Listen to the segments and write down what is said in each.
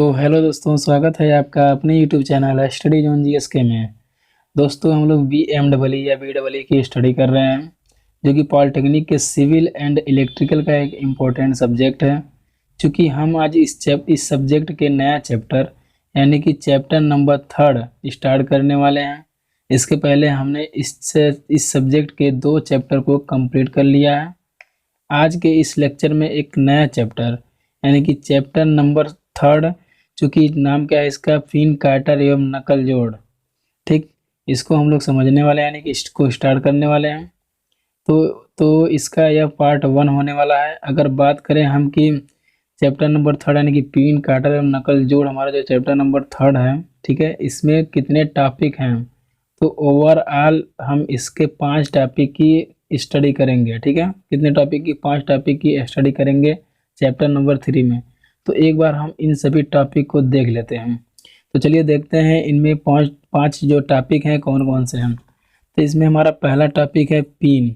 तो हेलो दोस्तों, स्वागत है आपका अपने यूट्यूब चैनल है स्टडी जोन जीएसके में। दोस्तों हम लोग BMEE या BEE की स्टडी कर रहे हैं, जो कि पॉलिटेक्निक के सिविल एंड इलेक्ट्रिकल का एक इम्पोर्टेंट सब्जेक्ट है। चूँकि हम आज इस सब्जेक्ट के नया चैप्टर यानी कि चैप्टर नंबर 3 स्टार्ट करने वाले हैं। इसके पहले हमने इस सब्जेक्ट के 2 चैप्टर को कंप्लीट कर लिया है। आज के इस लेक्चर में एक नया चैप्टर यानी कि चैप्टर नंबर 3, चूँकि नाम क्या है इसका, पिन काटर एवं नकल जोड़। ठीक, इसको हम लोग समझने वाले हैं यानी कि इसको स्टार्ट करने वाले हैं। तो इसका यह पार्ट 1 होने वाला है। अगर बात करें हम कि चैप्टर नंबर 3 यानी कि पिन काटर एवं नकल जोड़, हमारा जो चैप्टर नंबर 3 है, ठीक है, इसमें कितने टॉपिक हैं, तो ओवरऑल हम इसके 5 टॉपिक की स्टडी करेंगे। ठीक है, कितने टॉपिक की? 5 टॉपिक की स्टडी करेंगे चैप्टर नंबर 3 में। तो एक बार हम इन सभी टॉपिक को देख लेते हैं। तो चलिए देखते हैं इनमें पांच जो टॉपिक हैं कौन कौन से हैं। तो इसमें हमारा पहला टॉपिक है पिन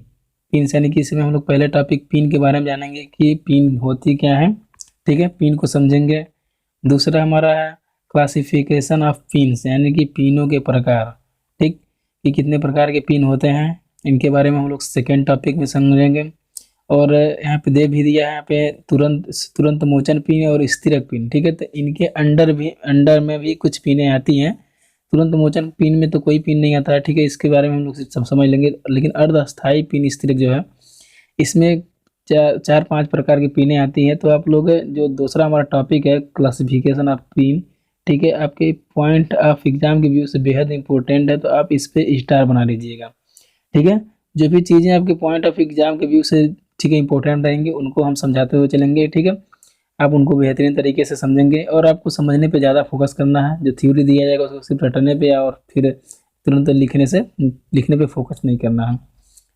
यानी कि इसमें हम लोग पहले टॉपिक पिन के बारे में जानेंगे कि पिन होती क्या है। ठीक है, पिन को समझेंगे। दूसरा हमारा है क्लासिफिकेशन ऑफ पिन्स यानी कि पिनों के प्रकार। ठीक, कि कितने प्रकार के पिन होते हैं, इनके बारे में हम लोग सेकेंड टॉपिक में समझेंगे। और यहाँ पे दे भी दिया है यहाँ पे तुरंत मोचन पिन और स्थिरक पिन। ठीक है, तो इनके अंडर में भी कुछ पिनें आती हैं। तुरंत मोचन पिन में तो कोई पिन नहीं आता है। ठीक है, इसके बारे में हम लोग सब समझ लेंगे। लेकिन अर्धस्थायी पिन स्थिरक जो है, इसमें 4-5 प्रकार की पिनें आती हैं। तो आप लोग जो दूसरा हमारा टॉपिक है क्लासिफिकेशन ऑफ पिन, ठीक है, आपके पॉइंट ऑफ एग्जाम के व्यू से बेहद इंपॉर्टेंट है, तो आप इस पर स्टार बना लीजिएगा। ठीक है, जो भी चीज़ें आपके पॉइंट ऑफ एग्जाम के व्यू से, ठीक है, इंपॉर्टेंट रहेंगे, उनको हम समझाते हुए चलेंगे। ठीक है, आप उनको बेहतरीन तरीके से समझेंगे और आपको समझने पे ज़्यादा फोकस करना है। जो थ्योरी दिया जाएगा उसको सिर्फ रटने पे और फिर तुरंत लिखने पे फोकस नहीं करना है।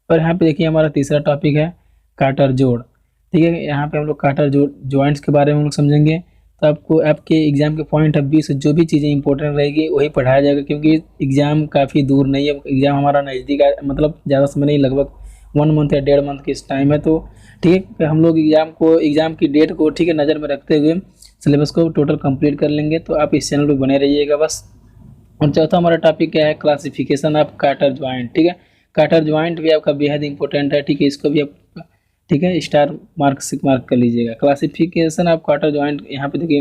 और यहाँ पे देखिए हमारा तीसरा टॉपिक है काटर जोड़। ठीक है, यहाँ पे हम लोग काटर जॉइंट्स के बारे में हम लोग समझेंगे। तो आपको आपके एग्जाम के पॉइंट ऑफ व्यू से जो भी चीज़ें इंपॉर्टेंट रहेगी वही पढ़ाया जाएगा, क्योंकि एग्ज़ाम काफ़ी दूर नहीं है। एग्ज़ाम हमारा नज़दीक है, मतलब ज़्यादा समय नहीं, लगभग 1 मंथ या 1.5 मंथ की टाइम है। तो ठीक है, हम लोग एग्ज़ाम की डेट को, ठीक है, नज़र में रखते हुए सिलेबस को टोटल कंप्लीट कर लेंगे। तो आप इस चैनल पर बने रहिएगा बस। और चौथा हमारा टॉपिक क्या है, क्लासिफिकेशन ऑफ काटर ज्वाइंट। ठीक है, काटर ज्वाइंट भी आपका बेहद इंपॉर्टेंट है। ठीक है, इसको भी आप, ठीक है, स्टार मार्क कर लीजिएगा। क्लासिफिकेशन ऑफ काटर ज्वाइंट, यहाँ पे देखिए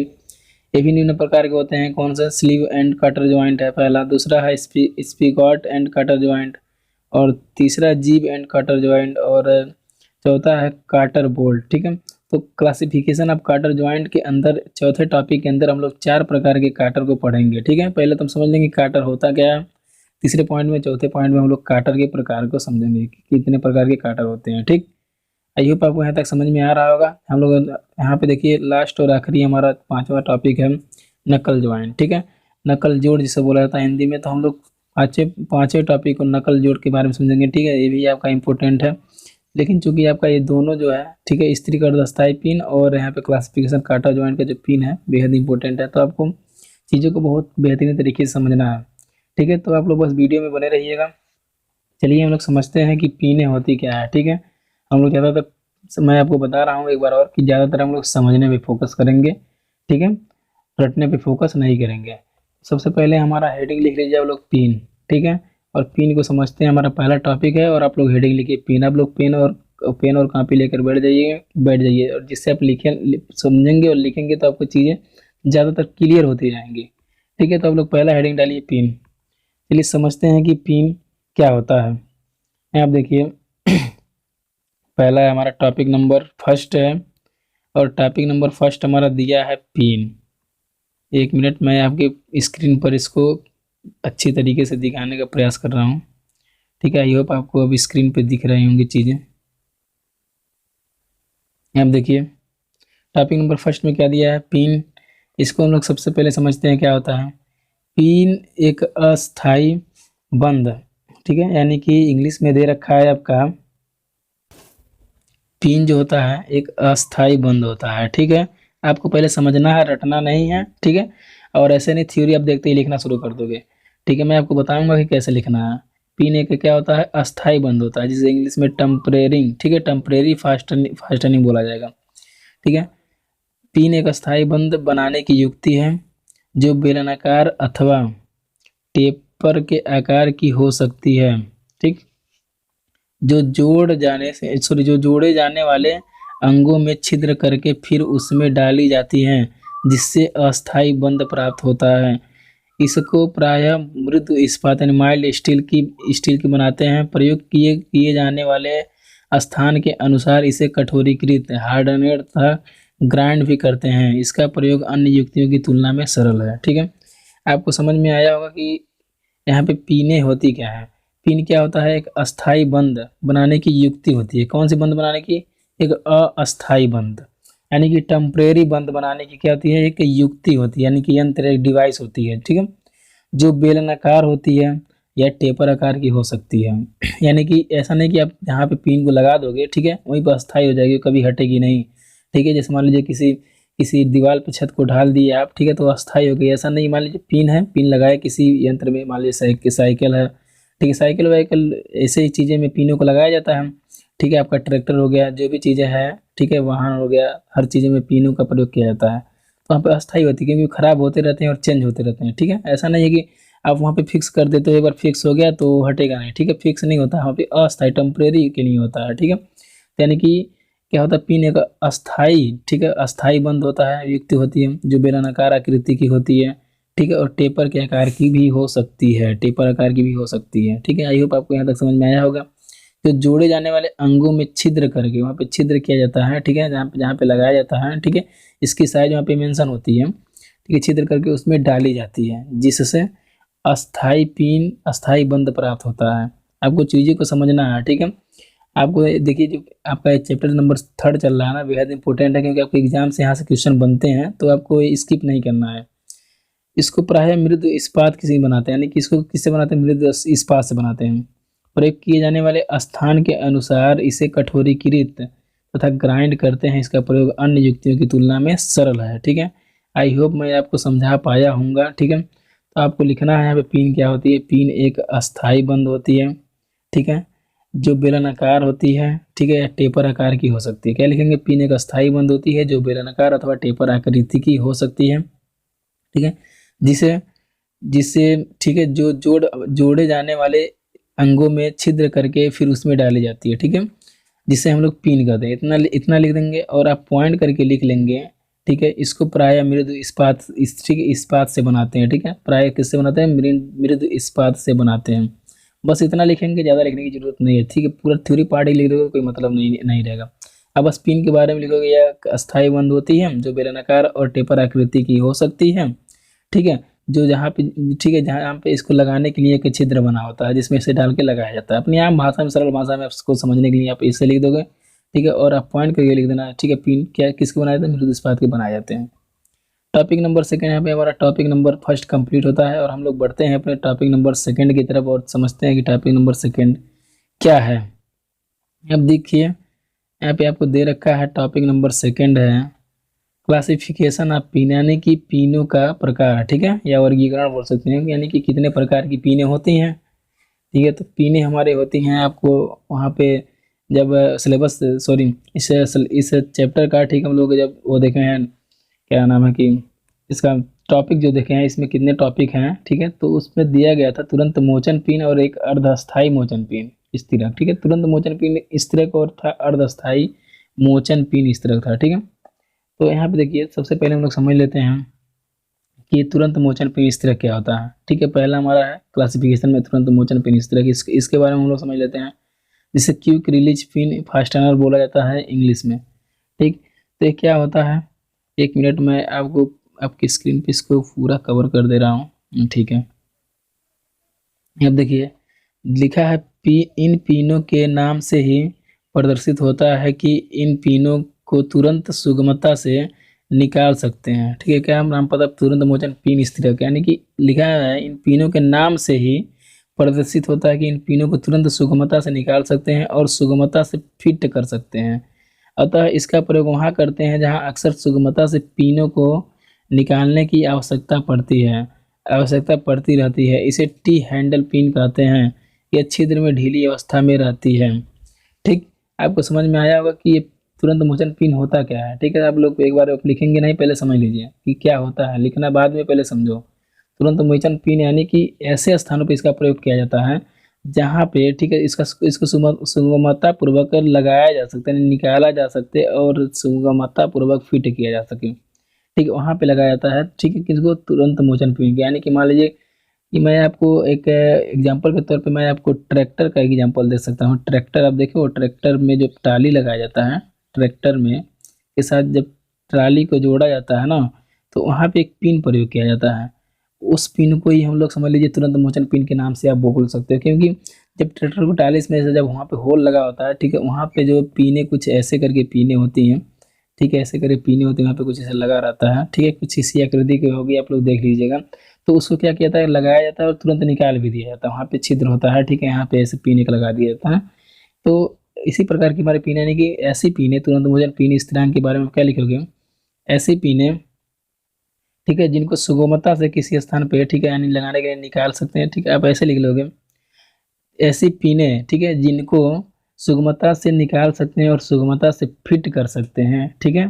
ये भी निम्न प्रकार के होते हैं। कौन सा? स्लीव एंड काटर ज्वाइंट है पहला। दूसरा है स्पीगॉट एंड काटर ज्वाइंट, और तीसरा जीब एंड काटर ज्वाइंट, और चौथा है काटर बोल्ट। ठीक है, तो क्लासिफिकेशन ऑफ काटर ज्वाइंट के अंदर चौथे टॉपिक के अंदर हम लोग 4 प्रकार के काटर को पढ़ेंगे। ठीक है, पहले तो हम समझ लेंगे काटर होता क्या है। तीसरे पॉइंट में, चौथे पॉइंट में हम लोग काटर के प्रकार को समझेंगे कि कितने प्रकार के काटर होते हैं। ठीक, आई होप आपको यहाँ तक समझ में आ रहा होगा। हम लोग यहाँ पे देखिए लास्ट और आखिरी हमारा 5वां टॉपिक है नकल ज्वाइंट। ठीक है, नकल जोड़ जिसे बोला जाता है हिंदी में। तो हम लोग पाँचवें टॉपिक को नकल जोड़ के बारे में समझेंगे। ठीक है, ये भी आपका इंपॉर्टेंट है। लेकिन चूंकि आपका ये दोनों जो है, ठीक है, स्त्री अर्धस्थायी पिन और यहाँ पे क्लासिफिकेशन काटर ज्वाइंट का जो पिन है बेहद इंपॉर्टेंट है, तो आपको चीज़ों को बहुत बेहतरीन तरीके से समझना है। ठीक है, तो आप लोग बस वीडियो में बने रहिएगा। चलिए हम लोग समझते हैं कि पिनें होती क्या है। ठीक है, हम लोग ज़्यादातर, मैं आपको बता रहा हूँ एक बार और, कि ज़्यादातर हम लोग समझने पे फोकस करेंगे। ठीक है, रटने पे फोकस नहीं करेंगे। सबसे पहले हमारा हेडिंग लिख लीजिए आप लोग, पिन। ठीक है, और पिन को समझते हैं, हमारा पहला टॉपिक है। और आप लोग हेडिंग लिखिए पिन। आप लोग पेन और कॉपी लेकर बैठ जाइए, और जिससे आप समझेंगे और लिखेंगे तो आपको चीज़ें ज़्यादातर क्लियर होती जाएंगी। ठीक है, तो आप लोग पहला हेडिंग डालिए पिन। चलिए समझते हैं कि पिन क्या होता है। आप देखिए पहला है हमारा टॉपिक नंबर 1 है, और टॉपिक नंबर 1 हमारा दिया है पिन। 1 मिनट, मैं आपके स्क्रीन पर इसको अच्छी तरीके से दिखाने का प्रयास कर रहा हूँ। ठीक है, आई होप आपको अब स्क्रीन पे दिख रही होंगी चीज़ें। आप देखिए टॉपिक नंबर 1 में क्या दिया है, पिन। इसको हम लोग सबसे पहले समझते हैं क्या होता है। पिन एक अस्थाई बंद, ठीक है, यानी कि इंग्लिश में दे रखा है आपका, पिन जो होता है एक अस्थाई बंद होता है। ठीक है, आपको पहले समझना है, रटना नहीं है। ठीक है, और ऐसे नहीं थ्योरी आप देखते ही लिखना शुरू कर दोगे। ठीक है, मैं आपको बताऊंगा कि कैसे लिखना है। पिन एक क्या होता है, अस्थाई बंद होता है, जिसे इंग्लिश में टेम्परेरिंग, ठीक है, टेम्परेरी फास्टनिंग बोला जाएगा। ठीक है, पिन एक अस्थायी बंद बनाने की युक्ति है जो बेलनाकार अथवा टेपर के आकार की हो सकती है। ठीक, जो जोड़े जाने वाले अंगों में छिद्र करके फिर उसमें डाली जाती हैं, जिससे अस्थायी बंध प्राप्त होता है। इसको प्रायः मृदु इस्पात यानी माइल्ड स्टील की बनाते हैं। प्रयोग किए जाने वाले स्थान के अनुसार इसे कठोरीकृत, हार्डनेड तथा ग्राइंड भी करते हैं। इसका प्रयोग अन्य युक्तियों की तुलना में सरल है। ठीक है, आपको समझ में आया होगा कि यहाँ पे पीने होती क्या है। पिन क्या होता है, एक अस्थाई बंध बनाने की युक्ति होती है। कौन सी बंध बनाने की, एक अस्थाई बंध यानी कि टेम्परेरी बंध बनाने की क्या होती है, एक युक्ति होती है, यानी कि यंत्र, एक डिवाइस होती है। ठीक है, जो बेलनाकार होती है या टेपर आकार की हो सकती है। यानी कि ऐसा नहीं कि आप जहाँ पे पिन को लगा दोगे, ठीक है, वहीं पर अस्थाई हो जाएगी, कभी हटेगी नहीं। ठीक है, जैसे मान लीजिए किसी दीवार पे छत को ढाल दिए आप, ठीक है, तो अस्थाई हो गई। ऐसा नहीं, मान लीजिए पिन है, पिन लगाए किसी यंत्र में, मान लीजिए साइकिल है, ठीक है, साइकिल वाइकल ऐसे ही चीज़ें में पिनों को लगाया जाता है। ठीक है, आपका ट्रैक्टर हो गया, जो भी चीज़ें हैं, ठीक है, वाहन हो गया, हर चीज़ें में पिनों का प्रयोग किया जाता है। तो वहाँ पे अस्थाई होती है, क्योंकि खराब होते रहते हैं और चेंज होते रहते हैं। ठीक है, ऐसा नहीं है कि आप वहाँ पे फिक्स कर देते हो, एक बार फिक्स हो गया तो हटेगा नहीं। ठीक है, फिक्स नहीं होता, वहाँ पे अस्थाई टेम्परेरी के लिए होता है। ठीक है, यानी कि क्या होता है, पिन एक अस्थाई, ठीक है, अस्थाई बंद होता है, युक्ति होती है जो बेलनाकार आकृति की होती है। ठीक है, और टेपर के आकार की भी हो सकती है, टेपर आकार की भी हो सकती है। ठीक है, आई होप आपको यहाँ तक समझ में आया होगा। तो जोड़े जाने वाले अंगों में छिद्र करके, वहाँ पे छिद्र किया जाता है। ठीक है, जहाँ पे लगाया जाता है, ठीक है, इसकी साइज वहाँ पे मेंशन होती है। ठीक है, छिद्र करके उसमें डाली जाती है, जिससे अस्थाई पिन, अस्थाई बंध प्राप्त होता है। आपको चीज़ों को समझना है। ठीक है, आपको देखिए, जो आपका चैप्टर नंबर 3 चल रहा है ना, बेहद इंपॉर्टेंट है, क्योंकि आपको एग्जाम से यहाँ से क्वेश्चन बनते हैं, तो आपको स्किप नहीं करना है। इसको प्रायः मृदु इस्पात किसी बनाते हैं, यानी कि इसको किससे बनाते हैं, मृदु इस्पात से बनाते हैं। प्रयोग किए जाने वाले स्थान के अनुसार इसे कठोरीकृत तथा ग्राइंड करते हैं। इसका प्रयोग अन्य युक्तियों की तुलना में सरल है। ठीक है, आई होप मैं आपको समझा पाया हूँगा। ठीक है, तो आपको लिखना है यहाँ पे पिन क्या होती है। पिन एक अस्थाई बंद होती है, ठीक है, जो बेलनाकार होती है, ठीक है, या टेपर आकार की हो सकती है। क्या लिखेंगे, पिन एक अस्थाई बंद होती है जो बेलनाकार अथवा टेपर आकृति की हो सकती है। ठीक है, जिसे जिससे ठीक है, जो जोड़े जाने वाले अंगों में छिद्र करके फिर उसमें डाली जाती है। ठीक है, जिसे हम लोग पिन कहते हैं। इतना लिख देंगे और आप पॉइंट करके लिख लेंगे। ठीक है, इसको प्रायः मृदु इस्पात से बनाते हैं। ठीक है, प्रायः किससे बनाते हैं, मृदु इस्पात से बनाते हैं। बस इतना लिखेंगे, ज़्यादा लिखने की जरूरत नहीं है। ठीक है, पूरा थ्योरी पार्ट ही लिख दोगे, कोई मतलब नहीं रहेगा। अब बस पिन के बारे में लिखोगे, यह अस्थाई बंद होती है जो बेलनाकार और टेपर आकृति की हो सकती है। ठीक है, जो जहाँ पे, ठीक है, जहाँ पे इसको लगाने के लिए एक छिद्र बना होता है, जिसमें इसे डाल के लगाया जाता है। अपनी आम भाषा में, सरल भाषा में आपको समझने के लिए आप इसे लिख दोगे। ठीक है, और आप पॉइंट करके लिख देना। ठीक है, पिन क्या किसके बनाए जाते हैं, मृदु इस्पात के बनाए जाते हैं। टॉपिक नंबर 2 यहाँ पे हमारा टॉपिक नंबर 1 कंप्लीट होता है, और हम लोग बढ़ते हैं अपने टॉपिक नंबर 2 की तरफ और समझते हैं कि टॉपिक नंबर 2 क्या है। अब देखिए, यहाँ पे आपको दे रखा है टॉपिक नंबर 2 है क्लासिफिकेशन ऑफ पिन, यानी कि पिनों का प्रकार। ठीक है, या वर्गीकरण बोल सकते हैं, यानी कि कितने प्रकार की पिनें होती हैं। ठीक है, तो पिनें हमारे होती हैं, आपको वहाँ पे जब सिलेबस, सॉरी, इस चैप्टर का, ठीक, हम लोग जब वो देखे हैं, क्या नाम है कि इसका टॉपिक जो देखे हैं, इसमें कितने टॉपिक हैं। ठीक है, तो उसमें दिया गया था तुरंत मोचन पिन और एक अर्धस्थाई मोचन पिन स्थिरक। ठीक है, तुरंत मोचन पिन स्थिरक और था अर्धस्थाई मोचन पिन स्थिरक था। ठीक है, तो यहाँ पे देखिए, सबसे पहले हम लोग समझ लेते हैं कि तुरंत मोचन पिन स्थिरक क्या होता है। ठीक है, पहला हमारा है क्लासिफिकेशन में तुरंत मोचन पिन स्थिरक, इसके बारे में हम लोग समझ लेते हैं, जिसे क्विक रिलीज पिन फास्टनर बोला जाता है इंग्लिश में। ठीक, तो ये क्या होता है, 1 मिनट में आपको आपकी स्क्रीन पे इसको पूरा कवर कर दे रहा हूँ। ठीक है, अब देखिए, लिखा है इन पिनों के नाम से ही प्रदर्शित होता है कि इन पिनों को तुरंत सुगमता से निकाल सकते हैं। ठीक है, क्या हम नाम पता, तुरंत मोचन पिन स्थिरक, यानी कि लिखा है इन पिनों के नाम से ही प्रदर्शित होता है कि इन पिनों को तुरंत सुगमता से निकाल सकते हैं और सुगमता से फिट कर सकते हैं। अतः इसका प्रयोग वहाँ करते हैं जहाँ अक्सर सुगमता से पिनों को निकालने की आवश्यकता पड़ती रहती है। इसे टी हैंडल पिन कहते हैं। यह छिद्र में ढीली अवस्था में रहती है। ठीक, आपको समझ में आया होगा कि ये तुरंत मोचन पिन होता क्या है। ठीक है, आप लोग एक बार लिखेंगे नहीं, पहले समझ लीजिए कि क्या होता है, लिखना बाद में, पहले समझो। तुरंत मोचन पिन यानी कि ऐसे स्थानों पर इसका प्रयोग किया जाता है जहाँ पे, ठीक है, इसको सुगमता पूर्वक लगाया जा सकता है, निकाला जा सकते और सुगमता पूर्वक फिट किया जा सके। ठीक है, वहाँ पे लगाया जाता है। ठीक है, किसको, तुरंत मोचन पिन, यानी कि मान लीजिए कि मैं आपको एक एग्जांपल के तौर पे मैं आपको ट्रैक्टर का एग्जांपल दे सकता हूँ। ट्रैक्टर आप देखो, ट्रैक्टर में जो ट्राली लगाया जाता है, ट्रैक्टर में के साथ जब ट्राली को जोड़ा जाता है ना, तो वहाँ पे एक पिन प्रयोग किया जाता है। उस पिन को ही हम लोग समझ लीजिए तुरंत मोचन पिन के नाम से आप बोल सकते हो, क्योंकि जब ट्रैक्टर को टाली में से जब वहाँ पे होल लगा होता है, ठीक है, वहाँ पे जो पीने कुछ ऐसे करके पीने होती हैं, ठीक है, ऐसे करके पीने होते हैं, वहाँ पे कुछ ऐसे लगा रहता है। ठीक है, कुछ इसी आकृति की होगी, आप लोग देख लीजिएगा। तो उसको क्या किया जाता है, लगाया जाता है और तुरंत निकाल भी दिया जाता है। वहाँ पे छिद्र होता है, ठीक है, यहाँ पे ऐसे पीने का लगा दिया जाता है। तो इसी प्रकार की हमारे पीने, यानी कि ऐसी पीने, तुरंत मोचन पीने स्थिरांक के बारे में क्या लिखोगे, ऐसी पीने, ठीक है, जिनको सुगमता से किसी स्थान पे, ठीक है, यानी लगाने के लिए निकाल सकते हैं। ठीक है, आप ऐसे लिख लोगे, ऐसी पीने, ठीक है, जिनको सुगमता से निकाल सकते हैं और सुगमता से फिट कर सकते हैं। ठीक है,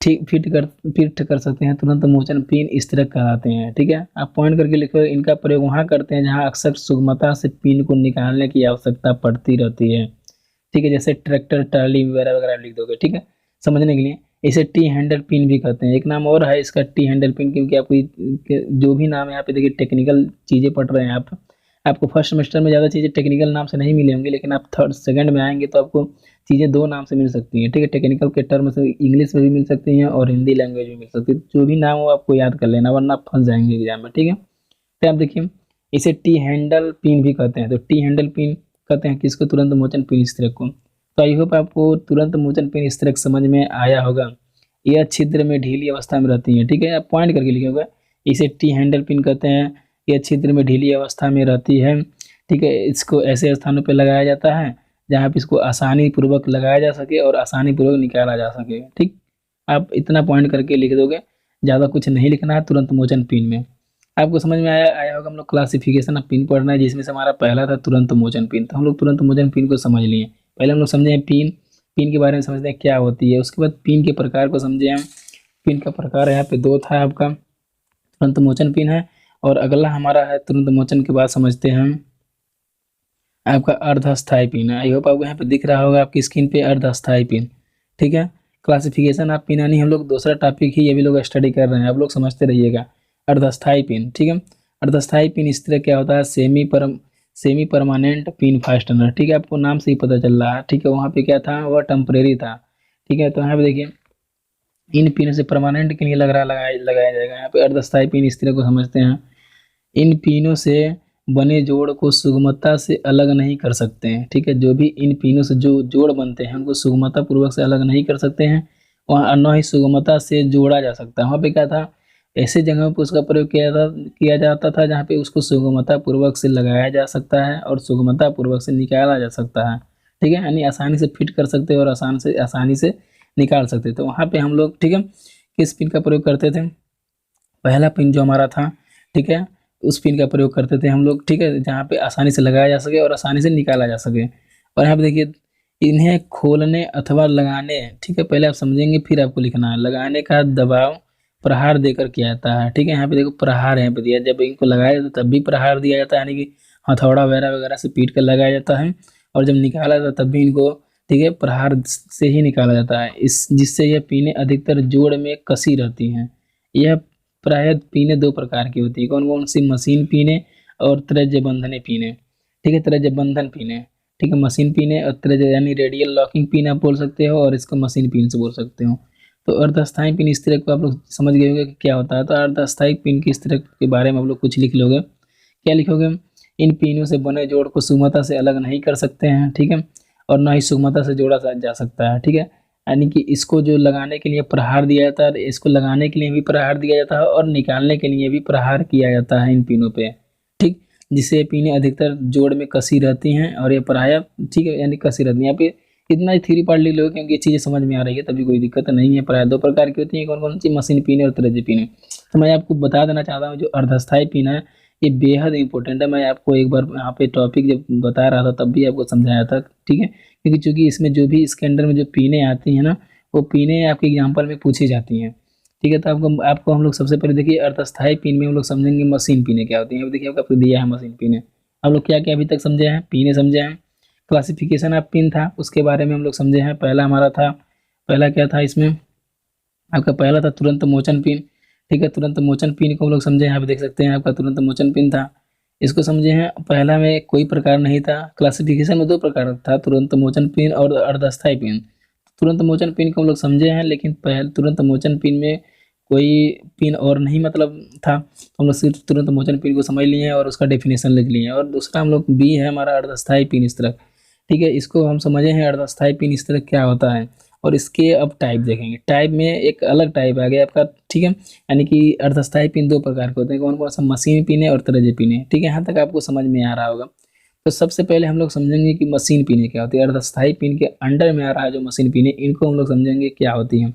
ठीक फिट कर सकते हैं, तुरंत मोचन पिन इस तरह कराते हैं। ठीक है, आप पॉइंट करके लिखो, इनका प्रयोग वहाँ करते हैं जहाँ अक्सर सुगमता से पिन को निकालने की आवश्यकता पड़ती रहती है। ठीक है, जैसे ट्रैक्टर, ट्राली वगैरह वगैरह लिख दोगे। ठीक है, समझने के लिए। इसे टी हैंडल पिन भी कहते हैं, एक नाम और है इसका टी हैंडल पिन, क्योंकि आपको जो भी नाम है यहाँ पे देखिए, टेक्निकल चीज़ें पढ़ रहे हैं आप, आपको फर्स्ट सेमेस्टर में ज़्यादा चीज़ें टेक्निकल नाम से नहीं मिलेंगे, लेकिन आप थर्ड सेकंड में आएंगे तो आपको चीज़ें दो नाम से मिल सकती हैं। ठीक है, टेक्निकल के टर्म से इंग्लिश में भी मिल सकती हैं और हिंदी लैंग्वेज में मिल सकती है। जो भी नाम हो आपको याद कर लेना, वरना आप फंस जाएंगे एग्जाम में। ठीक है, तो आप देखिए, इसे टी हैंडल पिन भी कहते हैं। तो टी हैंडल पिन कहते हैं किसको, तुरंत मोचन पिन इस तरह को। तो आई होप आपको तुरंत मोचन पिन इस तरह समझ में आया होगा। यह छिद्र में ढीली अवस्था में रहती है। ठीक है, आप पॉइंट करके लिखिएगा, इसे टी हैंडल पिन कहते हैं। यह छिद्र में ढीली अवस्था में रहती है। ठीक है, इसको ऐसे स्थानों पर लगाया जाता है जहाँ पे इसको आसानी पूर्वक लगाया जा सके और आसानी पूर्वक निकाला जा सके। ठीक, आप इतना पॉइंट करके लिख दोगे, ज़्यादा कुछ नहीं लिखना है तुरंत मोचन पिन में। आपको समझ में आया होगा। हम लोग क्लासिफिकेशन ऑफ पिन पढ़ना है, जिसमें से हमारा पहला था तुरंत मोचन पिन। तो हम लोग तुरंत मोचन पिन को समझ लिए। पहले हम लोग समझे हैं पिन, पिन के बारे में समझते हैं क्या होती है। उसके बाद पिन के प्रकार को समझे हम। पिन का प्रकार यहाँ पे दो था आपका, तुरंत मोचन पिन है, और अगला हमारा है तुरंत मोचन के बाद समझते हैं हम आपका अर्धस्थायी पिन है। आई होप आपको यहाँ पे दिख रहा होगा आपकी स्क्रीन पे अर्धस्थायी पिन। ठीक है, क्लासिफिकेशन ऑफ पिन यानी हम लोग दूसरा टॉपिक ही ये भी लोग स्टडी कर रहे हैं, आप लोग समझते रहिएगा। अर्धस्थायी पिन, ठीक है, अर्धस्थायी पिन इस तरह क्या होता है, सेमी परमानेंट पिन फास्टनर। ठीक है, आपको नाम से ही पता चल रहा है। ठीक है, वहाँ पे क्या था, वह टेम्परेरी था। ठीक है, तो यहाँ पे देखिए, इन पिन से परमानेंट के लिए लगाया जाएगा। यहाँ पे अर्धस्थायी पिन इस तरह को समझते हैं, इन पिनों से बने जोड़ को सुगमता से अलग नहीं कर सकते हैं। ठीक है, जो भी इन पिनों से जो जोड़ बनते हैं उनको सुगमता पूर्वक से अलग नहीं कर सकते हैं, वहाँ न ही सुगमता से जोड़ा जा सकता है। वहाँ पे क्या था, ऐसे जगहों पर उसका प्रयोग किया जाता था जहाँ पे उसको सुगमता पूर्वक से लगाया जा सकता है और सुगमता पूर्वक से निकाला जा सकता है। ठीक है, यानी आसानी से फिट कर सकते हैं और आसानी से निकाल सकते हैं। तो वहाँ पे हम लोग, ठीक है, किस पिन का प्रयोग करते थे, पहला पिन जो हमारा था, ठीक है, उस पिन का प्रयोग करते थे हम लोग। ठीक है, जहाँ पे आसानी से लगाया जा सके और आसानी से निकाला जा सके। और यहाँ पे देखिए, इन्हें खोलने अथवा लगाने, ठीक है, पहले आप समझेंगे फिर आपको लिखना है। लगाने का दबाव प्रहार देकर किया जाता है। ठीक है, यहाँ पे देखो प्रहार यहाँ पे दिया, जब इनको लगाया जाता तब भी प्रहार दिया जाता है, यानी कि हथौड़ा वगैरह वगैरह से पीट कर लगाया जाता है, और जब निकाला जाता है तब भी इनको, ठीक है, प्रहार से ही निकाला जाता है, इस जिससे यह पिनें अधिकतर जोड़ में कसी रहती हैं। यह प्रायः पीने दो प्रकार की होती है। कौन कौन सी, मशीन पीने और त्रिज्य बंधने पीने। ठीक है, त्रिज्य बंधन पीने, ठीक है, मशीन पीने और त्रिज्य यानी रेडियल लॉकिंग पिन आप बोल सकते हो, और इसको मशीन पिन से बोल सकते हो। तो अर्धस्थायी पिन इस तरह को आप लोग समझ गए होंगे कि क्या होता है। तो अर्धस्थायी पिन की इस तरह के बारे में आप लोग कुछ लिख लोगे। क्या लिखोगे, इन पिनों से बने जोड़ को सुगमता से अलग नहीं कर सकते हैं। ठीक है, और ना ही सुगमता से जोड़ा जा सकता है। ठीक है, यानी कि इसको जो लगाने के लिए प्रहार दिया जाता है, इसको लगाने के लिए भी प्रहार दिया जाता है और निकालने के लिए भी प्रहार किया जाता है इन पिनों पे। ठीक, जिससे ये पिनें अधिकतर जोड़ में कसी रहती हैं और ये प्रायः, ठीक है, यानी कसी रहती हैं। यहाँ पे इतना ही थ्योरी पार्ट लिख लो, क्योंकि ये चीज़ें समझ में आ रही है तभी कोई दिक्कत नहीं है। प्रायः दो प्रकार की होती हैं, कौन कौन सी, मशीन पिन और त्रिज्य पिन। तो मैं आपको बता देना चाहता हूँ, जो अर्धस्थायी पिन है ये बेहद इंपॉर्टेंट है। मैं आपको एक बार यहाँ पे टॉपिक जब बता रहा था तब भी आपको समझाया था, ठीक है, क्योंकि चूंकि इसमें जो भी इसके अंदर में जो पीने आती हैं ना, वो पीने आपके एग्जाम्पल में पूछी जाती हैं, ठीक है। तो आपको आपको हम लोग सबसे पहले देखिए अर्धस्थायी पिन में हम लोग समझेंगे मशीन पीने क्या होती है। अब देखिए आपको दिया है मशीन पीने, हम लोग क्या क्या अभी तक समझे हैं, पीने समझे हैं, क्लासिफिकेशन ऑफ पिन था उसके बारे में हम लोग समझे हैं। पहला हमारा था, पहला क्या था इसमें आपका, पहला था तुरंत मोचन पिन, ठीक है। तुरंत मोचन पिन को हम लोग समझे हैं, आप देख सकते हैं आपका तुरंत मोचन पिन था, इसको समझे हैं। पहला में कोई प्रकार नहीं था, क्लासिफिकेशन में दो प्रकार था, तुरंत मोचन पिन और अर्धस्थायी पिन। तुरंत मोचन पिन को हम लोग समझे हैं, लेकिन पहले तुरंत मोचन पिन में कोई पिन और नहीं मतलब था, तो हम लोग सिर्फ तुरंत मोचन पिन को समझ लिए हैं और उसका डेफिनेशन लिख लिए हैं। और दूसरा हम लोग बी है हमारा अर्धस्थायी पिन इस तरह, ठीक है, इसको हम समझे हैं अर्धस्थायी पिन इस तरह क्या होता है। और इसके अब टाइप देखेंगे, टाइप में एक अलग टाइप आ गया आपका, ठीक है, यानी कि अर्धस्थायी पिन दो प्रकार के होते हैं, कौन कौन सा, मशीन पिन है और तरजे पिन है, ठीक है। यहाँ तक आपको समझ में आ रहा होगा। तो सबसे पहले हम लोग समझेंगे कि मशीन पिने क्या होती है, अर्धस्थायी पिन के अंडर में आ रहा है जो मशीन पिने, इनको हम लोग समझेंगे क्या होती हैं।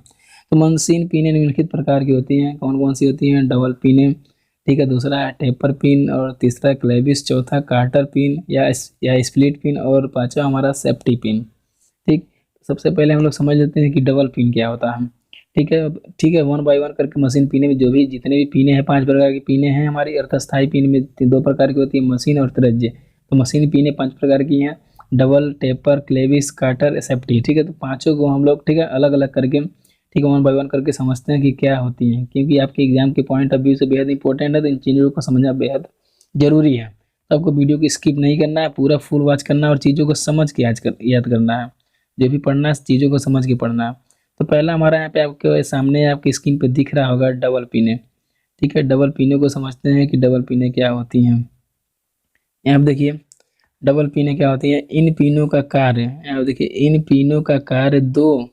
तो मशीन पिने निम्नलिखित प्रकार की होती हैं, कौन कौन सी होती हैं, डबल पिने, ठीक है, दूसरा है टेपर पिन, और तीसरा क्लेविस, चौथा कार्टर पिन या स्प्लिट पिन, और पांचवा हमारा सेफ्टी पिन, ठीक। सबसे पहले हम लोग समझ लेते हैं कि डबल पिन क्या होता है, ठीक है। ठीक है, वन बाय वन करके मशीन पीने में जो भी जितने भी पीने हैं, 5 प्रकार की पीने हैं हमारी। अर्थस्थायी पीने में दो प्रकार की होती है, मशीन और तरज्जे। तो मशीन पीने 5 प्रकार की हैं, double, taper, clevis, cotter, safety, ठीक है। तो पांचों को हम लोग, ठीक है, अलग अलग करके, ठीक है, वन बाय वन करके समझते हैं कि क्या होती हैं, क्योंकि आपके एग्जाम के पॉइंट ऑफ व्यू से बेहद इंपॉर्टेंट है, तो इन चीज़ों को समझना बेहद जरूरी है। तो आपको वीडियो को स्किप नहीं करना है, पूरा फुल वॉच करना है और चीज़ों को समझ के याद करना है, जो भी पढ़ना है चीज़ों को समझ के पढ़ना है। तो पहला हमारा यहाँ पे आपके सामने आपकी स्क्रीन पे दिख रहा होगा डबल पिने, ठीक है। डबल पिने को समझते हैं कि डबल पिने क्या होती हैं। यहाँ पे देखिए डबल पिने क्या होती है, इन पिनों का कार्य, यहाँ पे देखिए इन पिनों का कार्य दो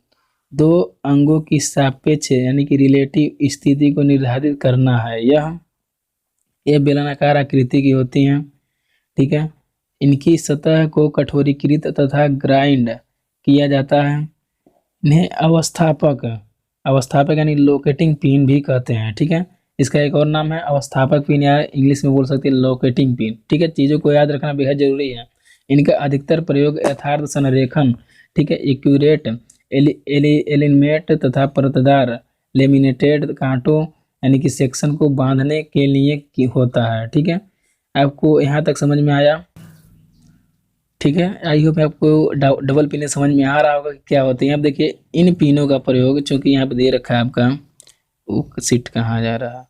दो अंगों की सापेक्ष यानी कि रिलेटिव स्थिति को निर्धारित करना है। यह बेलनाकार आकृति की होती हैं, ठीक है। इनकी सतह को कठोरीकृत तथा ग्राइंड किया जाता है। इन्हें अवस्थापक अवस्थापक यानी लोकेटिंग पिन भी कहते हैं, ठीक है। इसका एक और नाम है अवस्थापक पिन, या इंग्लिश में बोल सकते हैं लोकेटिंग पिन, ठीक है। चीज़ों को याद रखना बेहद जरूरी है। इनका अधिकतर प्रयोग यथार्थ संरेखन, ठीक है, एक्यूरेट एलिमेंट तथा परतदार लेमिनेटेड कांटों यानी कि सेक्शन को बांधने के लिए होता है, ठीक है। आपको यहाँ तक समझ में आया, ठीक है। आई होप आपको डबल पिने समझ में आ रहा होगा कि क्या होती है। अब देखिए इन पिनों का प्रयोग, चूंकि यहाँ पे दे रखा है आपका, वो सीट कहाँ जा रहा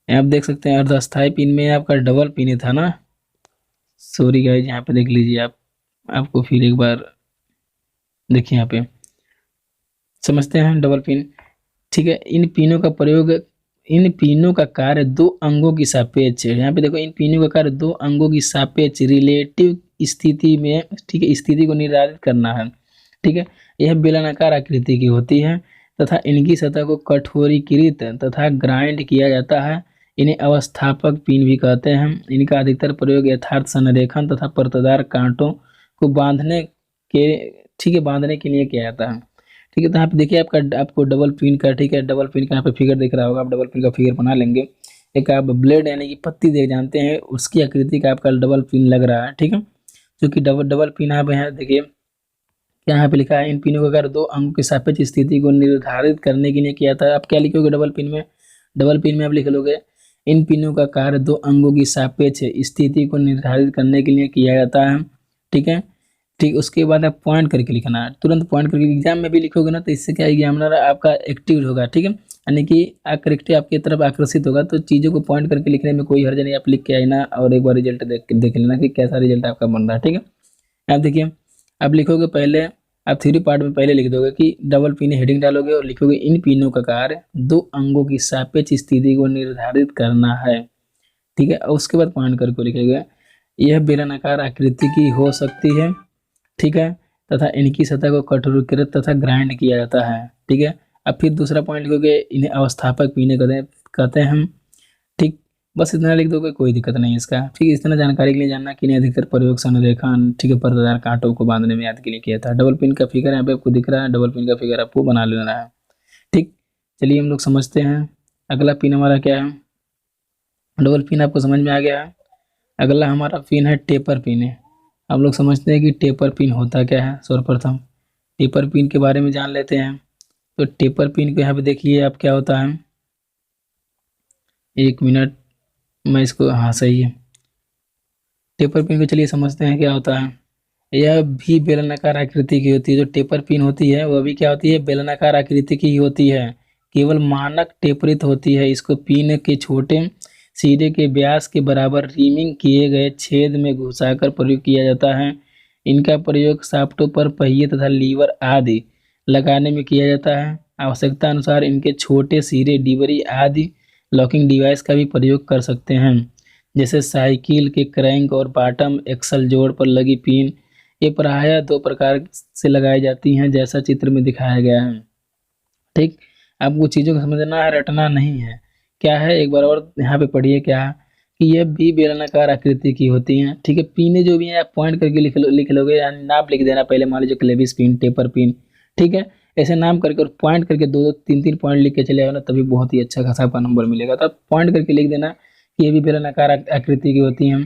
है, आप देख सकते हैं अर्धस्थायी पिन में आपका डबल पिन था ना, सॉरी गाइस, यहाँ पे देख लीजिए आप, आपको फिर एक बार देखिए यहाँ पे समझते हैं डबल पिन, ठीक है। इन पिनों का प्रयोग, इन पिनों का कार्य दो अंगों की सापेक्ष, यहाँ पे देखो इन पिनों का कार्य दो अंगों की सापेक्ष रिलेटिव स्थिति में, ठीक है, स्थिति को निर्धारित करना है, ठीक है। यह बेलनाकार आकृति की होती है तथा इनकी सतह को कठोरीकृत तथा ग्राइंड किया जाता है। इन्हें अवस्थापक पिन भी कहते हैं। इनका अधिकतर प्रयोग यथार्थ संरेखन तथा परतदार कांटों को बांधने के, ठीक है, बांधने के लिए किया जाता है, ठीक है। तो यहाँ पे देखिए आपको डबल पिन का, ठीक है, डबल पिन का यहाँ पे फिगर दिख रहा होगा, आप डबल पिन का फिगर बना लेंगे। एक आप ब्लेड यानी कि पत्ती देख जानते हैं, उसकी आकृति का आपका डबल पिन लग रहा है, ठीक है। जो कि डबल डबल पिन यहाँ पे है, देखिए क्या यहाँ पे लिखा है, इन पिनों का कार्य दो अंगों की सापेक्ष स्थिति को निर्धारित करने के लिए किया था। आप क्या लिखोगे डबल पिन में, डबल पिन में आप लिख लोगे इन पिनों का कार्य दो अंगों की सापेक्ष स्थिति को निर्धारित करने के लिए किया जाता है, ठीक है। ठीक, उसके बाद आप पॉइंट करके लिखना है, तुरंत पॉइंट करके एग्जाम में भी लिखोगे ना, तो इससे क्या एग्जामिनर आपका एक्टिव होगा, ठीक है, यानी कि करेक्टिव आपकी तरफ आकर्षित होगा। तो चीज़ों को पॉइंट करके लिखने में कोई हर्ज नहीं, आप लिख के आना और एक बार रिजल्ट देख लेना कि कैसा रिजल्ट आपका बन रहा है, ठीक है। आप देखिए आप लिखोगे पहले, आप थ्री पार्ट में पहले लिख दोगे कि डबल पिन हेडिंग डालोगे और लिखोगे इन पिनों का कार्य दो अंगों की सापेक्ष स्थिति को निर्धारित करना है, ठीक है। और उसके बाद पॉइंट करके लिखेगा यह बेलनाकार आकृति की हो सकती है, ठीक है, तथा इनकी सतह को कठोरीकृत तथा ग्राइंड किया जाता है, ठीक है। अब फिर दूसरा पॉइंट लिखोगे इन्हें अवस्थापक पिने कहते हैं हम, ठीक। बस इतना लिख दोगे, कोई दिक्कत नहीं है इसका, ठीक है। इतना जानकारी के लिए जानना कि इन्हें अधिकतर प्रयोग संरेखन, ठीक है, परतदार कांटों को बांधने में याद के लिए किया था। डबल पिन का फिगर यहाँ पे आपको दिख रहा है, डबल पिन का फिगर आपको बना लेना है, ठीक। चलिए हम लोग समझते हैं अगला पिन हमारा क्या है। डबल पिन आपको समझ में आ गया है। अगला हमारा पिन है टेपर पिन है। हम लोग समझते हैं कि टेपर पिन होता क्या है। सर्वप्रथम टेपर पिन के बारे में जान लेते हैं। तो टेपर पिन को यहाँ पे देखिए आप क्या होता है। 1 मिनट, मैं इसको, हाँ सही है। टेपर पिन को चलिए समझते हैं क्या होता है। यह भी बेलनाकार आकृति की होती है। जो टेपर पिन होती है वह भी क्या होती है, बेलनाकार आकृति की ही होती है। केवल मानक टेपरित होती है। इसको पिन के छोटे सिरे के व्यास के बराबर रीमिंग किए गए छेद में घुसाकर प्रयोग किया जाता है। इनका प्रयोग शाफ्टों पर पहिए तथा लीवर आदि लगाने में किया जाता है। आवश्यकता अनुसार इनके छोटे सिरे डिबरी आदि लॉकिंग डिवाइस का भी प्रयोग कर सकते हैं, जैसे साइकिल के क्रैंक और बॉटम एक्सल जोड़ पर लगी पिन। ये प्रायः 2 प्रकार से लगाई जाती हैं, जैसा चित्र में दिखाया गया है। ठीक, आपको चीज़ों को समझना है, रटना नहीं है। क्या है, एक बार और यहाँ पे पढ़िए क्या है कि ये भी बेलनाकार आकृति की होती हैं। ठीक है, पीने जो भी हैं आप पॉइंट करके लिख लोगे, यानी नाम लिख देना पहले। मान लीजिए क्लेविस पिन, टेपर पिन, ठीक है, ऐसे नाम करके और पॉइंट करके 2-2 3-3 पॉइंट लिख के चले आओ ना, तभी बहुत ही अच्छा खासा आपका नंबर मिलेगा। तो आप पॉइंट करके लिख देना कि ये भी बेलनाकार आकृति की होती हैं।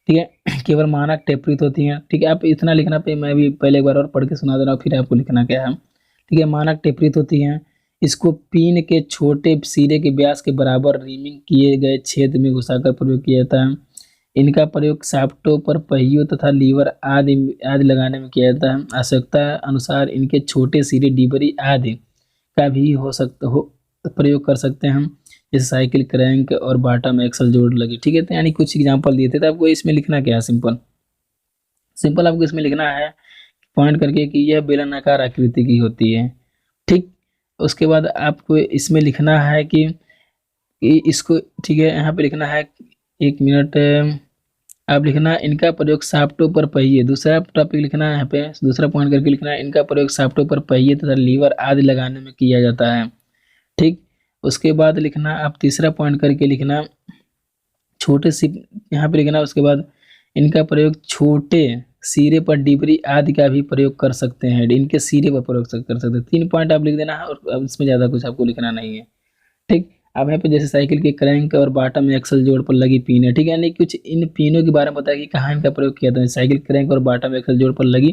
ठीक है, केवल मानक टेपरित होती हैं। ठीक है, आप इतना लिखना पे, मैं भी पहले एक बार और पढ़ के सुना दे रहा हूँ, फिर आपको लिखना क्या है। ठीक है, मानक टेपरित होती हैं। इसको पिन के छोटे सिरे के व्यास के बराबर रीमिंग किए गए छेद में घुसाकर प्रयोग किया जाता है। इनका प्रयोग शाफ्टों पर पहियों तथा लीवर आदि आदि लगाने में किया जाता है। आवश्यकता अनुसार इनके छोटे सिरे डिबरी आदि का भी हो प्रयोग कर सकते हैं, जैसे साइकिल क्रैंक और बॉटम एक्सल जोड़ लगी। ठीक है, तो यानी कुछ एग्जांपल दिए थे। तो आपको इसमें लिखना क्या है, सिंपल सिंपल आपको इसमें लिखना है पॉइंट करके कि यह बेलनाकार आकृति की होती है। ठीक, उसके बाद आपको इसमें लिखना है कि इसको, ठीक है, यहाँ पे लिखना है, 1 मिनट, आप लिखना है इनका प्रयोग शाफ्टों पर पहिए। दूसरा टॉपिक लिखना है यहाँ पे, दूसरा पॉइंट करके लिखना है इनका प्रयोग शाफ्टों पर पहिए तथा लीवर आदि लगाने में किया जाता है। ठीक, उसके बाद लिखना, आप तीसरा पॉइंट करके लिखना छोटे सी, यहाँ पे लिखना उसके बाद इनका प्रयोग छोटे सिरे पर डिबरी आदि का भी प्रयोग कर सकते हैं। इनके सिरे पर प्रयोग कर सकते हैं। 3 पॉइंट आप लिख देना है, और अब इसमें ज़्यादा कुछ आपको लिखना नहीं है। ठीक, अब यहाँ पे जैसे साइकिल के क्रैंक और बॉटम में एक्सल जोड़ पर लगी पिन है। ठीक है, यानी कुछ इन पिनों के बारे में बताया कि कहाँ इनका प्रयोग किया था। साइकिल क्रैंक और बॉटम एक्सल जोड़ पर लगी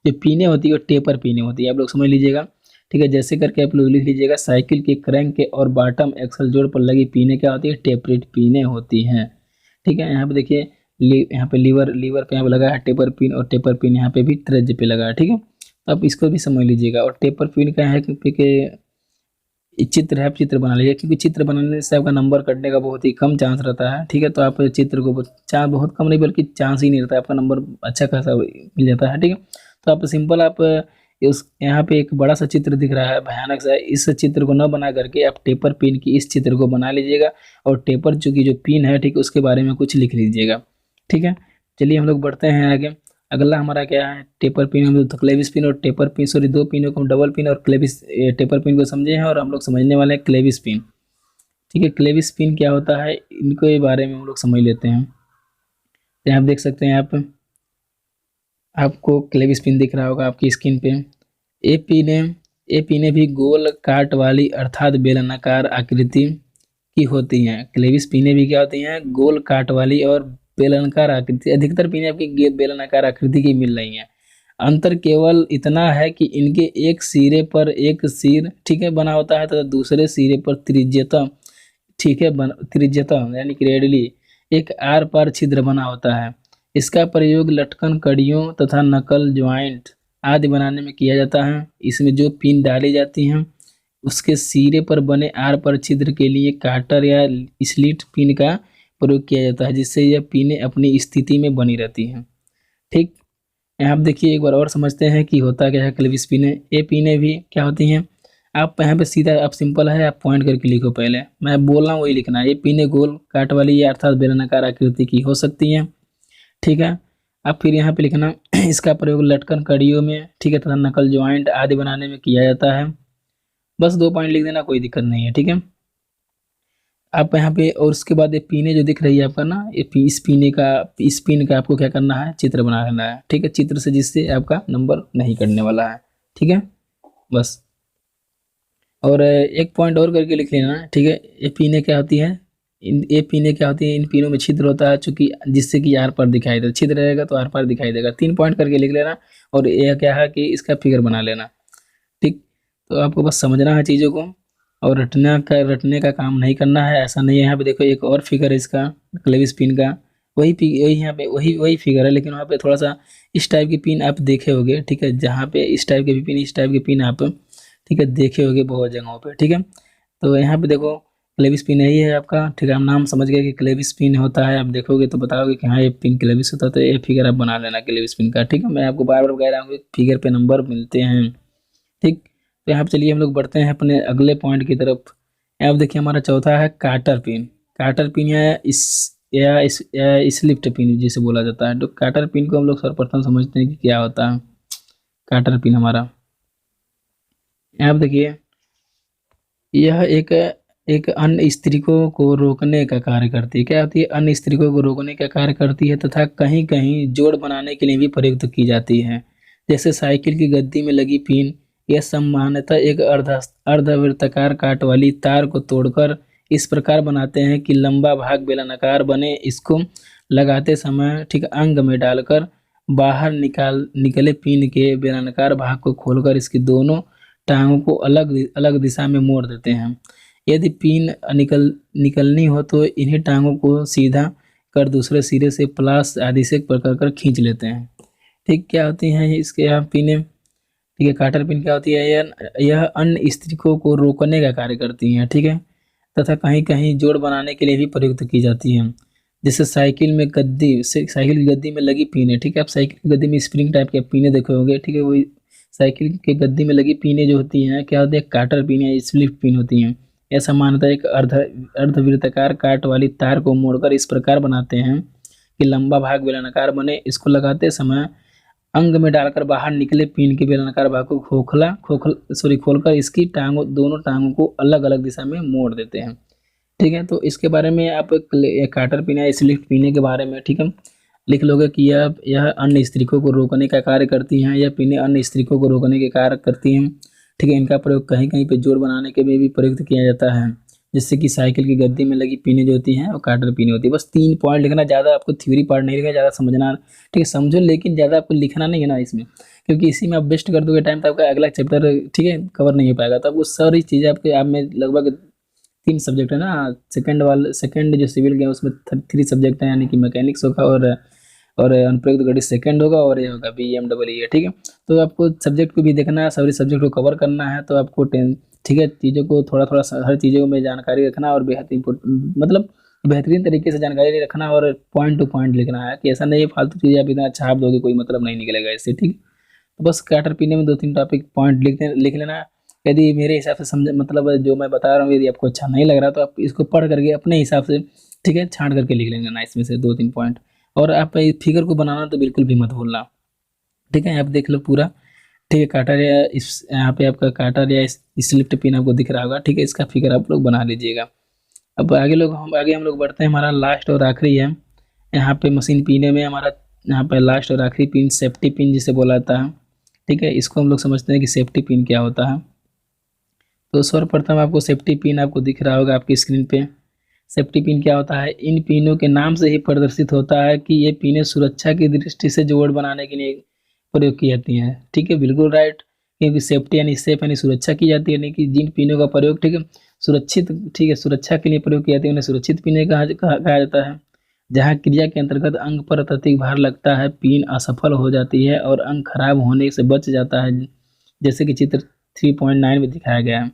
जो पिने होती है वो टेपर पिने होती है, आप लोग समझ लीजिएगा। ठीक है, जैसे करके आप लोग लिख लीजिएगा, साइकिल के क्रैंक के और बॉटम एक्सल जोड़ पर लगी पिने क्या होती है, टेपरेट पिने होती हैं। ठीक है, यहाँ पे देखिए, यहाँ पे लीवर लीवर पे यहाँ पे लगा है टेपर पिन, और टेपर पिन यहाँ पे भी त्रिज्य पे लगा है। ठीक है, तो आप इसको भी समझ लीजिएगा। और टेपर पिन का है कि चित्र है, आप चित्र बना लीजिए, क्योंकि चित्र बनाने से आपका नंबर कटने का बहुत ही कम चांस रहता है। ठीक है, तो आप चित्र को चांस बहुत कम नहीं बल्कि चांस ही नहीं रहता, आपका नंबर अच्छा खासा मिल जाता है। ठीक है, तो आप सिंपल, आप उस यहाँ पे एक बड़ा सा चित्र दिख रहा है भयानक सा, इस चित्र को न बना करके आप टेपर पिन की इस चित्र को बना लीजिएगा, और टेपर चूंकि जो पिन है, ठीक, उसके बारे में कुछ लिख लीजिएगा। ठीक है, चलिए हम लोग बढ़ते हैं आगे। अगला हमारा क्या है, टेपर पिन। हम लोग तो क्लेविस पिन और टेपर पिन, सॉरी, 2 पिनों को हम डबल पिन और क्लेविस टेपर पिन को समझे हैं, और हम लोग समझने वाले हैं क्लेविस पिन। ठीक है, क्लेविस पिन क्या होता है, इनको के बारे में हम लोग समझ लेते हैं। यहाँ आप देख सकते हैं, आपको क्लेविस पिन दिख रहा होगा आपकी स्क्रीन पे। ये पिने भी गोल काट वाली अर्थात बेलनाकार आकृति की होती हैं। क्लेविस पिने भी क्या होती हैं, गोल काट वाली और बेलनाकार आकृति। अधिकतर पिने आपकी बेलनाकार आकृति की मिल रही हैं। अंतर केवल इतना है कि इनके एक सिरे पर एक सिर, ठीक है, बना होता है, तथा दूसरे सिरे पर त्रिज्यता, ठीक है, त्रिज्यता यानी कि रेडली एक आर पार छिद्र बना होता है। इसका प्रयोग लटकन कड़ियों तथा नकल ज्वाइंट आदि बनाने में किया जाता है। इसमें जो पिन डाली जाती हैं उसके सिरे पर बने आर पर छिद्र के लिए काटर या स्लिट पिन का प्रयोग किया जाता है, जिससे यह पिनें अपनी स्थिति में बनी रहती हैं। ठीक, यहाँ आप देखिए, एक बार और समझते हैं कि होता क्या है क्लेविस पिने। ये पिने भी क्या होती हैं, आप यहाँ पे सीधा, आप सिंपल है, आप पॉइंट करके लिखो। पहले मैं बोल रहा हूँ वही लिखना है। ये पिने गोल काट वाली या अर्थात बेलनाकार आकृति की हो सकती हैं। ठीक है, अब फिर यहाँ पे लिखना इसका प्रयोग लटकन कड़ियों में, ठीक है, तथा नकल ज्वाइंट आदि बनाने में किया जाता है। बस 2 पॉइंट लिख देना, कोई दिक्कत नहीं है। ठीक है, आप यहाँ पे, और उसके बाद ये पीने जो दिख रही है आपका ना, इस पिन का आपको क्या करना है, चित्र बना लेना है। ठीक है, चित्र से, जिससे आपका नंबर नहीं कटने वाला है। ठीक है, बस। और एक पॉइंट और करके लिख लेना। ठीक है, ये पीने क्या होती है, ये पिने क्या होती है, इन पिनों में छिद्र होता है, चूंकि जिससे कि आर पार दिखाई दे, छिद्र रहेगा तो आर पार दिखाई देगा। 3 पॉइंट करके लिख लेना और यह क्या है कि इसका फिगर बना लेना। ठीक, तो आपको बस समझना है चीज़ों को और रटने का काम नहीं करना है। ऐसा नहीं है, यहाँ पे देखो एक और फिगर है इसका क्लेविस पिन का, वही यहाँ पे वही वही फिगर है, लेकिन वहाँ पे थोड़ा सा इस टाइप की पिन आप देखे होगे। ठीक है, जहाँ पे इस टाइप के भी पिन, इस टाइप के पिन आप ठीक है देखे होगे बहुत जगहों पे। ठीक है, तो यहाँ पे देखो क्लेविस पिन यही है आपका। ठीक है, हम नाम समझ गए कि क्लेविस पिन होता है, आप देखोगे तो बताओगे कि हाँ ये पिन क्लेविस होता है, तो ये फिगर आप बना लेना क्लेविस पिन का। ठीक है, मैं आपको बार बार कह रहा हूँ कि फिगर पे नंबर मिलते हैं। ठीक, तो यहाँ पे चलिए हम लोग बढ़ते हैं अपने अगले पॉइंट की तरफ। यहाँ पे देखिए हमारा चौथा है कार्टर पिन। कार्टर पिन या स्लिप्ट पिन जिसे बोला जाता है। तो कार्टर पिन को हम लोग सर्वप्रथम समझते हैं कि क्या होता है। कार्टर पिन हमारा, यहाँ पे देखिए यह एक अन्य स्त्रीकों को रोकने का कार्य करती है। क्या होती है, अन्य स्त्रीकों को रोकने का कार्य करती है तथा कहीं कहीं जोड़ बनाने के लिए भी प्रयुक्त की जाती है। जैसे साइकिल की गद्दी में लगी पिन, यह सामान्यतः एक अर्धवृत्ताकार काट वाली तार को तोड़कर इस प्रकार बनाते हैं कि लंबा भाग बेलनाकार बने। इसको लगाते समय ठीक अंग में डालकर बाहर निकले पिन के बेलनाकार भाग को खोलकर इसकी दोनों टांगों को अलग अलग दिशा में मोड़ देते हैं। यदि पिन निकलनी हो तो इन्हीं टांगों को सीधा कर दूसरे सिरे से प्लास आदि से पकड़ कर खींच लेते हैं। ठीक, क्या होती हैं इसके यहाँ पिनें। ठीक है, कार्टर पिन क्या होती है, यह अन्य स्त्रीकों को रोकने का कार्य करती हैं। ठीक है, तथा कहीं कहीं जोड़ बनाने के लिए भी प्रयुक्त की जाती हैं। जैसे साइकिल की गद्दी में लगी पिन है। ठीक है, आप साइकिल की गद्दी में स्प्रिंग टाइप के पिने देखे होंगे। ठीक है, वही साइकिल के गद्दी में लगी पिने जो होती हैं क्या होती है, कार्टर पिन या स्लिप पिन होती हैं। यह सामान्यतः एक अर्धवृत्ताकार काट वाली तार को मोड़कर इस प्रकार बनाते हैं कि लंबा भाग बेलनाकार बने। इसको लगाते समय अंग में डालकर बाहर निकले पिन के बेलनाकार भाग को खोलकर इसकी दोनों टांगों को अलग अलग दिशा में मोड़ देते हैं। ठीक है, तो इसके बारे में आप कार्टर पिन या स्लिप पिने के बारे में ठीक है लिख लोगे कि यह अन्य स्त्रीकों को रोकने का कार्य करती हैं। यह पिनें अन्य स्त्रीकों को रोकने के कार्य करती हैं। ठीक है, इनका प्रयोग कहीं कहीं पे जोड़ बनाने के लिए भी प्रयुक्त किया जाता है। जिससे कि साइकिल की गद्दी में लगी पिनें जो होती हैं वो कार्टर पिनें होती है। बस 3 पॉइंट लिखना, ज़्यादा आपको थ्योरी पार्ट नहीं लिखना, ज़्यादा समझना। ठीक है, समझो लेकिन ज़्यादा आपको लिखना नहीं है ना इसमें, क्योंकि इसी में आप बेस्ट कर दोगे टाइम तो आपका अगला चैप्टर ठीक है कवर नहीं हो पाएगा। तो आपको सारी चीज़ें आपके आप में लगभग 3 सब्जेक्ट है ना। सेकंड जो सिविल के उसमें 3 सब्जेक्ट हैं, यानी कि मैकेनिक्स होगा और अनुप्रयुक्त गणित सेकंड होगा और ये होगा BMEE है। ठीक है, तो आपको सब्जेक्ट को भी देखना है, सभी सब्जेक्ट को कवर करना है। तो आपको ठीक है चीज़ों को थोड़ा थोड़ा हर चीज़ों में जानकारी रखना और मतलब बेहतरीन तरीके से जानकारी रखना और पॉइंट टू पॉइंट लिखना है कि ऐसा नहीं है फालतू चीज़ें आप इतना छाप दोगे कोई मतलब नहीं निकलेगा इससे। ठीक, तो बस कार्टर पीने में 2-3 टॉपिक पॉइंट लिख लेना। यदि मेरे हिसाब से समझ मतलब जो मैं बता रहा हूँ यदि आपको अच्छा नहीं लग रहा तो आप इसको पढ़ करके अपने हिसाब से ठीक है छांट करके लिख लेंगे ना इसमें से 2-3 पॉइंट। और आप फिगर को बनाना तो बिल्कुल भी मत भूलना। ठीक है, आप देख लो पूरा। ठीक है, काटर या इस यहाँ पे आपका काटर या स्लिप्ट पिन आपको दिख रहा होगा। ठीक है, इसका फिगर आप लोग बना लीजिएगा। अब आगे हम लोग बढ़ते हैं। हमारा लास्ट और आखिरी है यहाँ पे मशीन पीने में। हमारा यहाँ पे लास्ट और आखिरी पिन सेफ्टी पिन जिसे बोला जाता है। ठीक है, इसको हम लोग समझते हैं कि सेफ्टी पिन क्या होता है। तो सर्वप्रथम आपको सेफ्टी पिन आपको दिख रहा होगा आपकी स्क्रीन पे। सेफ्टी पिन क्या होता है, इन पिनों के नाम से ही प्रदर्शित होता है कि ये पिनें सुरक्षा की दृष्टि से जोड़ बनाने के लिए प्रयोग की जाती हैं। ठीक है, बिल्कुल राइट, क्योंकि सेफ्टी यानी सेफ यानी सुरक्षा की जाती है, यानी कि जिन पिनों का प्रयोग ठीक है सुरक्षित ठीक है सुरक्षा के लिए प्रयोग की जाती है उन्हें सुरक्षित पिनें कहा जाता है। जहाँ क्रिया के अंतर्गत अंग पर अत्यधिक भार लगता है, पिन असफल हो जाती है और अंग खराब होने से बच जाता है, जैसे कि चित्र 3.9 में दिखाया गया है।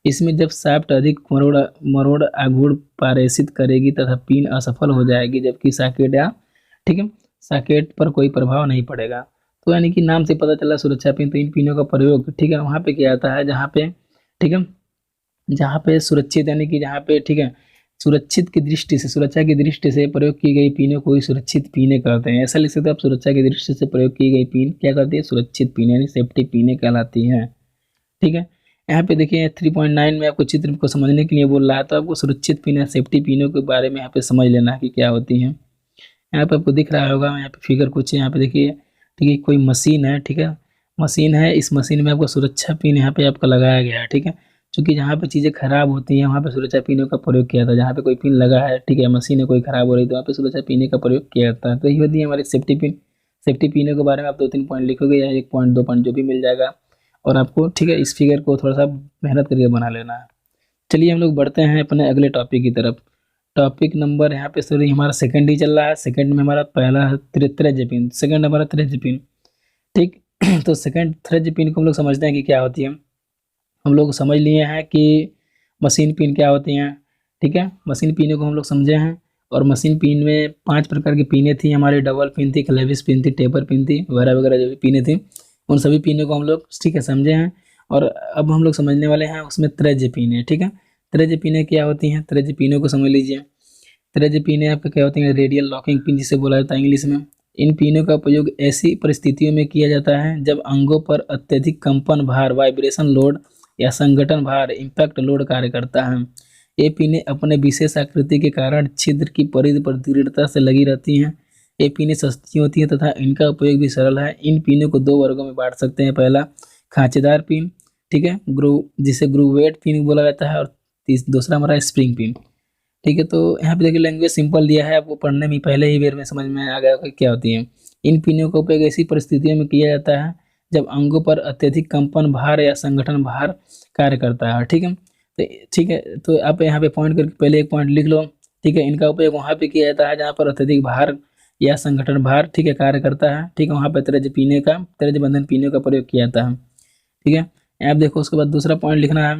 इसमें जब शाफ्ट अधिक मरोड़ आघूर्ण पारेषित करेगी तथा पिन असफल हो जाएगी, जबकि सॉकेट या ठीक है सॉकेट पर कोई प्रभाव नहीं पड़ेगा। तो यानी कि नाम से पता चला सुरक्षा पिन, तो इन पिनों का प्रयोग ठीक है वहाँ पे किया जाता है जहाँ पे ठीक है जहाँ पे सुरक्षित यानी कि जहाँ पे ठीक है सुरक्षित की दृष्टि से सुरक्षा की दृष्टि से प्रयोग की गई पिनों को ही सुरक्षित पीने कहते हैं। ऐसा लिख सकते हैं आप, सुरक्षा की दृष्टि से प्रयोग की गई पिन क्या करती है, सुरक्षित पीने यानी सेफ्टी पीने कहलाती है। ठीक है, यहाँ पे देखिए 3.9 में आपको चित्र को समझने के लिए बोल रहा है, तो आपको सुरक्षित पिन या सेफ्टी पिनों के बारे में यहाँ पे समझ लेना है कि क्या होती हैं। यहाँ पे आपको दिख रहा होगा यहाँ पे फिगर कुछ है, यहाँ पे देखिए ठीक है कोई मशीन है। ठीक है, मशीन है, इस मशीन में आपको सुरक्षा पिन यहाँ पे आपका लगाया गया है। ठीक है, चूँकि जहाँ पे चीज़ें खराब होती हैं वहाँ पे सुरक्षा पिनों का प्रयोग किया जाता है। जहाँ पे कोई पिन लगा है, ठीक है, मशीन है कोई खराब हो रही है तो वहाँ पे सुरक्षा पिन का प्रयोग किया जाता है। तो ये होती है हमारी सेफ्टी पिन। सेफ्टी पिनों के बारे में आप 2-3 पॉइंट लिखोगे या 1 पॉइंट 2 पॉइंट जो भी मिल जाएगा, और आपको, ठीक है, इस फिगर को थोड़ा सा मेहनत करके बना लेना है। चलिए हम लोग बढ़ते हैं अपने अगले टॉपिक की तरफ। टॉपिक नंबर यहाँ पे सॉरी हमारा सेकंड ही चल रहा है। सेकंड में हमारा पहला है त्रिज्य पिन, सेकंड हमारा त्रिज्य पिन, ठीक। तो सेकंड त्रिज्य पिन को हम लोग समझते हैं कि क्या होती है। हम लोग समझ लिए हैं कि मशीन पिन क्या होती हैं, ठीक है। मशीन पिनों को हम लोग समझे हैं, और मशीन पिन में 5 प्रकार की पिनें थी हमारी। डबल पिन थी, क्लेविस पिन थी, टेपर पिन थी, वगैरह वगैरह जो भी पिनें थी, उन सभी पिनों को हम लोग, ठीक है, समझे हैं। और अब हम लोग समझने वाले हैं उसमें त्रिज्य पिनें, ठीक है। त्रिज्य पिनें क्या होती हैं, त्रिज्य पिनों को समझ लीजिए। त्रिज्य पिनें आपका क्या होती हैं, रेडियल लॉकिंग पिन जिसे बोला जाता है इंग्लिश में। इन पिनों का उपयोग ऐसी परिस्थितियों में किया जाता है जब अंगों पर अत्यधिक कंपन भार, वाइब्रेशन लोड या संगठन भार, इम्पैक्ट लोड कार्य करता है। ये पिनें अपने विशेष आकृति के कारण छिद्र की परिधि पर दृढ़ता से लगी रहती हैं। ये पिनें सस्ती होती हैं तथा इनका उपयोग भी सरल है। इन पिनों को 2 वर्गों में बांट सकते हैं। पहला खांचेदार पिन, ठीक है, जिसे ग्रूवेट पिन बोला जाता है, और दूसरा हमारा स्प्रिंग पिन, ठीक है। तो यहाँ पे देखिए लैंग्वेज सिंपल दिया है, आपको पढ़ने में पहले ही बेर में समझ में आ गया कि क्या होती है। इन पिनों का उपयोग ऐसी परिस्थितियों में किया जाता है जब अंगों पर अत्यधिक कंपन भार या संगठन भार कार्य करता है, ठीक है। तो ठीक है, तो आप यहाँ पे पॉइंट करके पहले एक पॉइंट लिख लो, ठीक है। इनका उपयोग वहाँ पे किया जाता है जहाँ पर अत्यधिक भार या संगठन भार, ठीक है, कार्य करता है, ठीक है। वहाँ पर त्रिज्य बंधन पिनों का प्रयोग किया जाता है, ठीक है। आप देखो उसके बाद दूसरा पॉइंट लिखना है।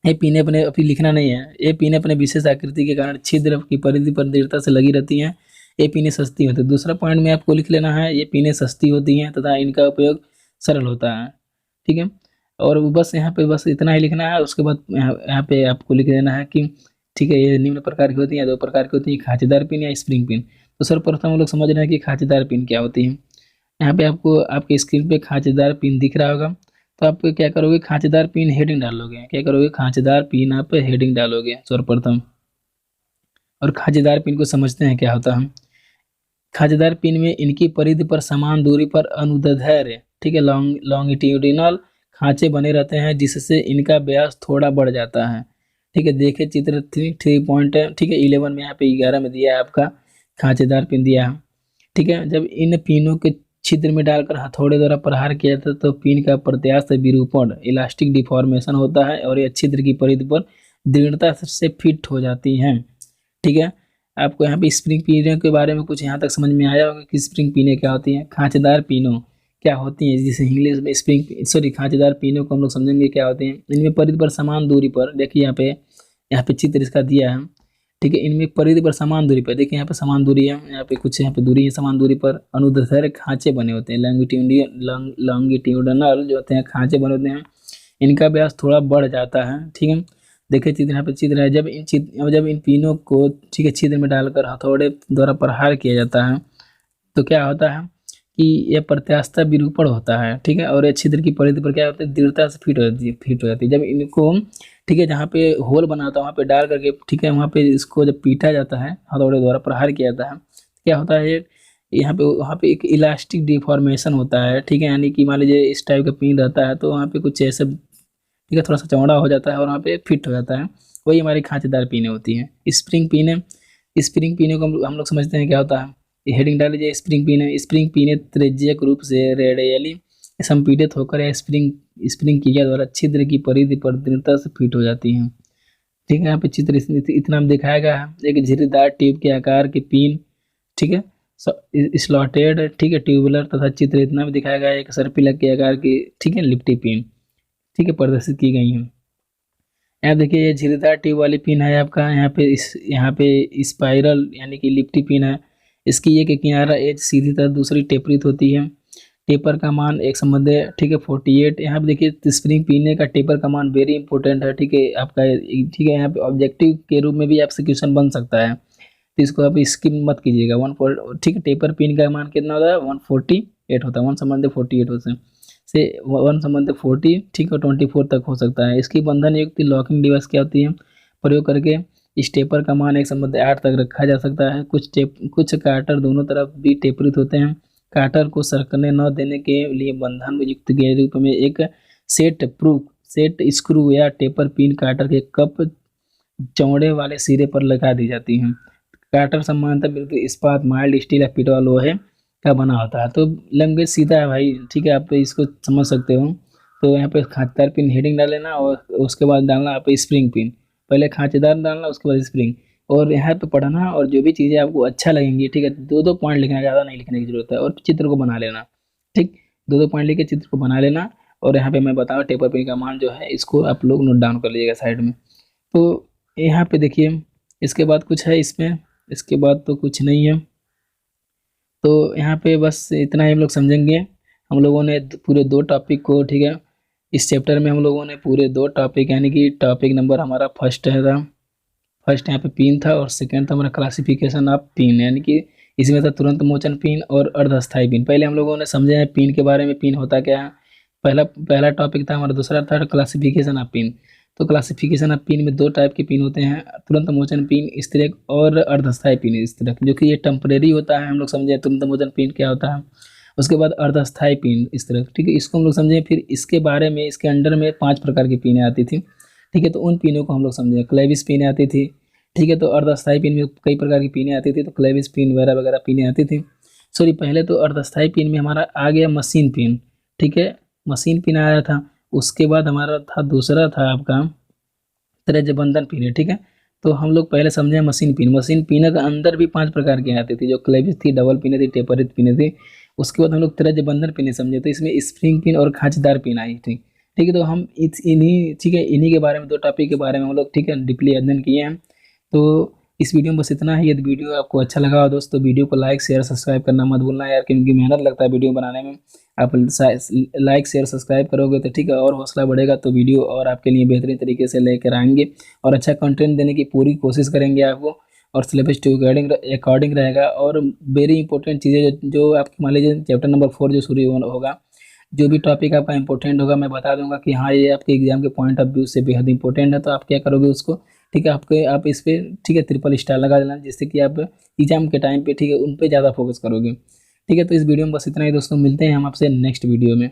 ये पिनें अपने अभी लिखना नहीं है। ये पिनें अपने विशेष आकृति के कारण छिद्र की परिधि पर दृढ़ता से लगी रहती हैं। ये पिनें सस्ती होती है। दूसरा पॉइंट में आपको लिख लेना है, ये पिनें सस्ती होती हैं तथा इनका उपयोग सरल होता है, ठीक है। और बस यहाँ पे बस इतना ही लिखना है। उसके बाद यहाँ पे आपको लिख देना है कि, ठीक है, ये निम्न प्रकार की होती हैं, 2 प्रकार की होती हैं, खांचेदार पिन या स्प्रिंग पिन। तो सर्वप्रथम हम लोग समझ रहे हैं कि खांचेदार पिन क्या होती है। यहाँ पे आपको आपके स्क्रीन पे खांचेदार पिन दिख रहा होगा। तो आप क्या करोगे, खांचेदार पिन हेडिंग डालोगे। क्या करोगे, खांचेदार पिन आप हेडिंग डालोगे सर्वप्रथम। और खांचेदार पिन को समझते हैं क्या होता है। खांचेदार पिन में इनकी परिधि पर समान दूरी पर अनुदैर्ध्य, ठीक है, लॉन्गिट्यूडिनल खांचे बने रहते हैं जिससे इनका व्यास थोड़ा बढ़ जाता है, ठीक है। देखिए चित्र 3 पॉइंट, ठीक है, 11 में यहाँ पे 11 में दिया है आपका खांचेदार पिन दिया है, ठीक है। जब इन पिनों के छिद्र में डालकर हथौड़े द्वारा प्रहार किया जाता है तो पिन का प्रत्यास्थ विरूपण, इलास्टिक डिफॉर्मेशन होता है और यह छिद्र की परिधि पर दृढ़ता से फिट हो जाती हैं, ठीक है। आपको यहाँ पे स्प्रिंग पिनों के बारे में कुछ यहाँ तक समझ में आया होगा कि स्प्रिंग पिनें क्या होती हैं, खांचेदार पिनों क्या होती हैं, जिसे इंग्लिश में खांचेदार पिनों को हम लोग समझेंगे क्या होते हैं। इनमें परिधि पर समान दूरी पर, देखिए यहाँ पे चित्र इसका दिया है, ठीक है। इनमें परिधि पर समान दूरी पर, देखिए यहाँ पे समान दूरी है, यहाँ पे कुछ यहाँ पे दूरी है, समान दूरी पर अनुदैर्ध्य खांचे बने होते हैं। लॉन्गिट्यूडिनल जो होते हैं खांचे बने होते हैं, इनका व्यास थोड़ा बढ़ जाता है, ठीक है। देखिए चित्र यहाँ पे चित्र है। जब इन पिनों को, ठीक है, छिद्र में डालकर हथौड़े द्वारा प्रहार किया जाता है तो क्या होता है कि यह प्रत्यास्थ विरूपण होता है, ठीक है। और यह छिद्र की परिधि पर क्या होता है, दृढ़ता से फिट हो जाती है। जब इनको, ठीक है, जहाँ पे होल बना होता है वहाँ पे डाल करके, ठीक है, वहाँ पे इसको जब पीटा जाता है, हथौड़े द्वारा प्रहार किया जाता है, क्या होता है, यहाँ पे वहाँ पे एक इलास्टिक डिफॉर्मेशन होता है, ठीक है। यानी कि मान लीजिए इस टाइप का पिन रहता है तो वहाँ पे कुछ ऐसे, ठीक है, थोड़ा सा चौड़ा हो जाता है और वहाँ पे फिट हो जाता है। वही हमारी खांचेदार पिनें होती हैं। स्प्रिंग पिनें को हम लोग समझते हैं क्या होता है। हेडिंग डाल लीजिए, स्प्रिंग पिनें त्रिज्यक रूप से रेडियली संपीड़ित होकर या स्प्रिंग क्रिया द्वारा छिद्र की परिधि पर दृढ़ता से फिट हो जाती हैं, ठीक है। यहाँ पे चित्र इतना में दिखाया गया है। एक झिर्रीदार ट्यूब के आकार की पिन, ठीक है, स्लॉटेड, ठीक है, ट्यूबुलर तथा चित्र इतना में दिखाया गया है। एक सर्पिलक के आकार की, ठीक है, लिप्टी पिन, ठीक है, प्रदर्शित की गई हैं। यहाँ देखिए ये झिल्लीदार ट्यूब वाली पिन है आपका। यहाँ पे स्पाइरल यानी कि लिप्टी पिन है। इसकी एक किनारा एज सीधी तरह दूसरी टेपरित होती है। टेपर का मान एक संबंध है, ठीक है, 48। यहाँ पे देखिए स्प्रिंग पिने का टेपर का मान वेरी इंपॉर्टेंट है, ठीक है आपका, ठीक है। यहाँ पे ऑब्जेक्टिव के रूप में भी आपसे क्वेश्चन बन सकता है तो इसको आप स्किप मत कीजिएगा। 140, ठीक है, टेपर पिन का मान कितना होता है, 148 होता है। 1 संबंध 48 होता है से 1 संबंध 40, ठीक है, 24 तक हो सकता है। इसकी बंधन युक्त लॉकिंग डिवाइस क्या होती है, प्रयोग करके इस टेपर का मान 1 संबंध 8 तक रखा जा सकता है। कुछ काटर दोनों तरफ भी टेपरित होते हैं। काटर को सरकने न देने के लिए बंधन युक्त के रूप में एक सेट स्क्रू या टेपर पिन काटर के कप चौड़े वाले सिरे पर लगा दी जाती हैं। काटर सामान्यतः बिल्कुल इस्पात, माइल्ड स्टील या पिटवा लोहे का बना होता है। तो लैंग्वेज सीधा है भाई, ठीक है, आप इसको समझ सकते हो। तो यहाँ पे खांचदार पिन हेडिंग डाल लेना और उसके बाद डालना आप स्प्रिंग पिन, पहले खांचदार डालना उसके बाद स्प्रिंग, और यहाँ पे पढ़ना, और जो भी चीज़ें आपको अच्छा लगेंगी, ठीक है, 2-2 पॉइंट लिखना, ज़्यादा नहीं लिखने की जरूरत है, और चित्र को बना लेना, ठीक, 2-2 पॉइंट लिख के चित्र को बना लेना। और यहाँ पे मैं बताऊँ टेपर पिन का मान जो है इसको आप लोग नोट डाउन कर लीजिएगा साइड में। तो यहाँ पे देखिए, इसके बाद कुछ है इसमें, इसके बाद तो कुछ नहीं है। तो यहाँ पे बस इतना ही हम लोग समझेंगे। हम लोगों ने पूरे 2 टॉपिक को, ठीक है, इस चैप्टर में हम लोगों ने पूरे 2 टॉपिक, यानी कि टॉपिक नंबर हमारा फर्स्ट था, फर्स्ट यहाँ पे पिन था, और सेकंड था हमारा क्लासिफिकेशन ऑफ पिन, यानी कि इसमें था तुरंत मोचन पिन और अर्धस्थायी पिन। पहले हम लोगों ने समझे हैं पिन के बारे में, पिन होता क्या है, पहला पहला टॉपिक था हमारा। दूसरा था क्लासिफिकेशन ऑफ पिन। तो क्लासिफिकेशन ऑफ पिन में 2 टाइप के पिन होते हैं, तुरंत मोचन पिन इस तरह और अर्धस्थायी पिन इस तरह, जो कि ये टेम्परेरी होता है, हम लोग समझे तुरंत मोचन पिन क्या होता है। उसके बाद अर्धस्थायी पिन इस तरह, ठीक है, इसको हम लोग समझे। फिर इसके बारे में, इसके अंडर में 5 प्रकार की पिनें आती थी, ठीक है, तो उन पिनों को हम लोग समझे। क्लेविस पिनें आती थी, ठीक है, तो अर्धस्थायी पिन में कई प्रकार की पिनें आती थी, तो क्लेविस पिन वगैरह वगैरह पिनें आती थी। सॉरी, पहले तो अर्धस्थायी पिन में हमारा आ गया मशीन पिन, ठीक है, मशीन पिन आया था। उसके बाद हमारा था, दूसरा था आपका त्रिज्य बंधन पिन है, ठीक है। तो हम लोग पहले समझे मशीन पिन। मशीन पिन के अंदर भी 5 प्रकार की आती थी, जो क्लेविस थी, डबल पिन थी, टेपरित पिन थी। उसके बाद हम लोग त्रिज्य बंधन पिन समझे, तो इसमें स्प्रिंग पिन और खांचदार पिन आई थी, ठीक है। तो हम इन्हीं, ठीक है, इन्हीं के बारे में, 2 टॉपिक के बारे में हम लोग, ठीक है, डीपली अध्ययन किए हैं। तो इस वीडियो में बस इतना ही। यदि वीडियो आपको अच्छा लगा हो दोस्तों, वीडियो को लाइक शेयर सब्सक्राइब करना मत भूलना यार, क्योंकि मेहनत लगता है वीडियो बनाने में। आप लाइक शेयर सब्सक्राइब करोगे तो ठीक है, और हौसला बढ़ेगा, तो वीडियो और आपके लिए बेहतरीन तरीके से लेकर आएंगे और अच्छा कंटेंट देने की पूरी कोशिश करेंगे आपको, और सिलेबस टू अकॉर्डिंग रहेगा। और वेरी इंपॉर्टेंट चीज़ें जो आपकी, मान लीजिए चैप्टर नंबर 4 जो शुरू होगा, जो भी टॉपिक आपका इंपॉर्टेंट होगा, मैं बता दूंगा कि हाँ ये आपके एग्जाम के पॉइंट ऑफ व्यू से बेहद इंपॉर्टेंट है। तो आप क्या करोगे उसको, ठीक है, आप इस पर, ठीक है, ट्रिपल स्टार लगा देना, जिससे कि आप एग्जाम के टाइम पे, ठीक है, उन पे ज़्यादा फोकस करोगे, ठीक है। तो इस वीडियो में बस इतना ही दोस्तों, मिलते हैं हम आपसे नेक्स्ट वीडियो में।